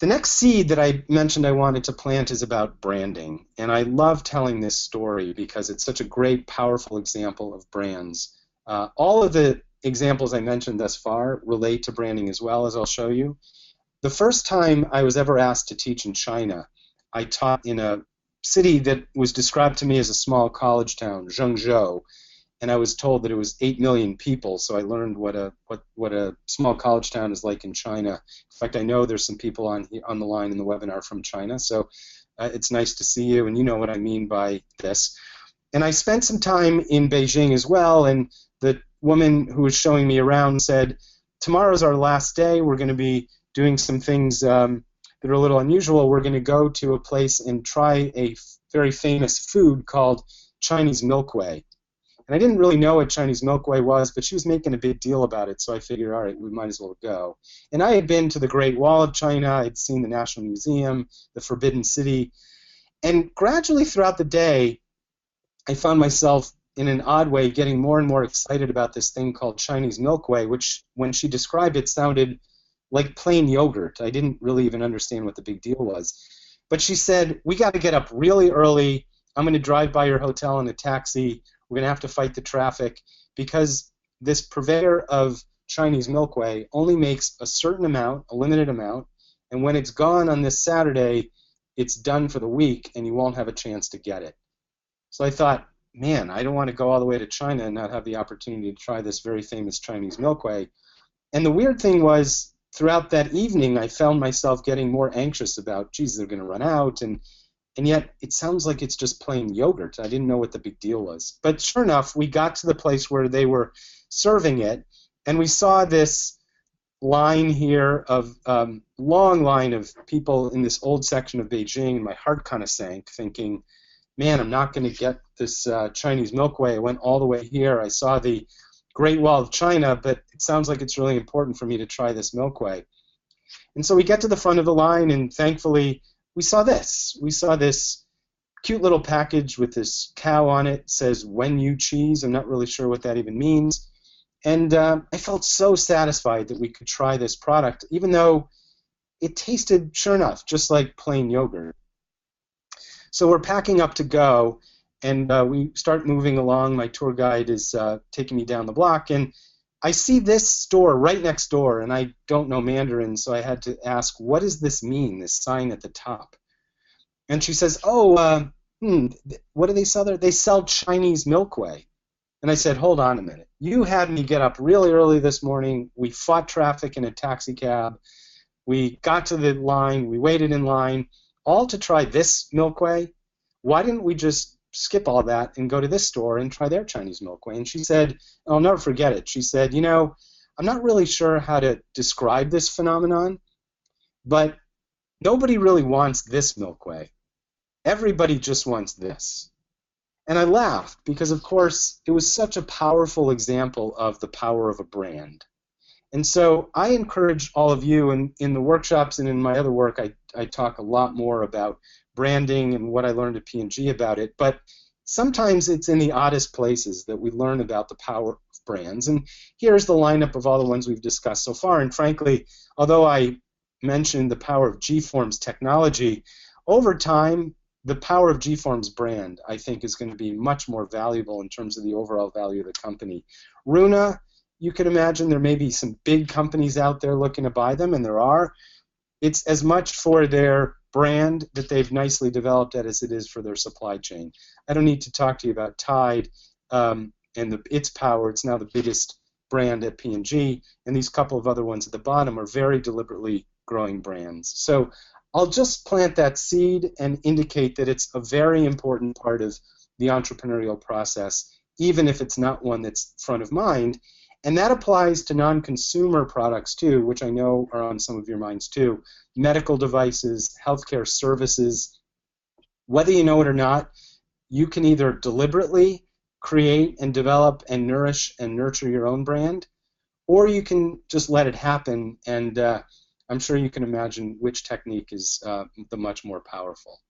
The next seed that I mentioned I wanted to plant is about branding. And I love telling this story because it's such a great, powerful example of brands. All of the examples I mentioned thus far relate to branding as well, as I'll show you. The first time I was ever asked to teach in China, I taught in a city that was described to me as a small college town, Zhengzhou, and I was told that it was 8 million people, so I learned what a small college town is like in China. In fact, I know there's some people on the line in the webinar from China, so it's nice to see you, and you know what I mean by this. And I spent some time in Beijing as well, and the woman who was showing me around said, tomorrow's our last day. We're going to be doing some things that are a little unusual. We're going to go to a place and try a very famous food called Chinese milkway. And I didn't really know what Chinese milkway was, but she was making a big deal about it, so I figured, all right, we might as well go. And I had been to the Great Wall of China, I'd seen the National Museum, the Forbidden City, and gradually throughout the day, I found myself, in an odd way, getting more and more excited about this thing called Chinese milkway, which, when she described it, sounded like plain yogurt. I didn't really even understand what the big deal was. But she said, we got to get up really early. I'm going to drive by your hotel in a taxi. We're going to have to fight the traffic because this purveyor of Chinese milkway only makes a certain amount, a limited amount, and when it's gone on this Saturday, it's done for the week and you won't have a chance to get it. So I thought, man, I don't want to go all the way to China and not have the opportunity to try this very famous Chinese milkway. And the weird thing was, throughout that evening, I found myself getting more anxious about, geez, they're going to run out, and yet it sounds like it's just plain yogurt. I didn't know what the big deal was. But sure enough, we got to the place where they were serving it, and we saw this line here of long line of people in this old section of Beijing, and my heart kind of sank, thinking, man, I'm not going to get this Chinese milkway. I went all the way here. I saw the Great Wall of China, but it sounds like it's really important for me to try this milkway. And so we get to the front of the line, and thankfully we saw this. We saw this cute little package with this cow on it. It says, when you cheese. I'm not really sure what that even means. And I felt so satisfied that we could try this product, even though it tasted, sure enough, just like plain yogurt. So we're packing up to go, and we start moving along. My tour guide is taking me down the block, and I see this store right next door, and I don't know Mandarin, so I had to ask, what does this mean, this sign at the top? And she says, oh, what do they sell there? They sell Chinese milkway. And I said, hold on a minute. You had me get up really early this morning. We fought traffic in a taxi cab. We got to the line. We waited in line, all to try this milkway. Why didn't we just skip all that and go to this store and try their Chinese milkway? And she said, I'll never forget it. She said, you know, I'm not really sure how to describe this phenomenon, but nobody really wants this milkway. Everybody just wants this. And I laughed because, of course, it was such a powerful example of the power of a brand. And so I encourage all of you, and in the workshops and in my other work, I talk a lot more about branding and what I learned at P&G about it, but sometimes it's in the oddest places that we learn about the power of brands. And here's the lineup of all the ones we've discussed so far. And frankly, although I mentioned the power of G-Form's technology, over time, the power of G-Form's brand, I think, is going to be much more valuable in terms of the overall value of the company. Runa, you can imagine there may be some big companies out there looking to buy them, and there are. It's as much for their brand that they've nicely developed as it is for their supply chain. I don't need to talk to you about Tide and its power. It's now the biggest brand at P&G, and these couple of other ones at the bottom are very deliberately growing brands. So I'll just plant that seed and indicate that it's a very important part of the entrepreneurial process, even if it's not one that's front of mind. And that applies to non-consumer products too, which I know are on some of your minds too. Medical devices, healthcare services. Whether you know it or not, you can either deliberately create and develop and nourish and nurture your own brand, or you can just let it happen, and I'm sure you can imagine which technique is the much more powerful.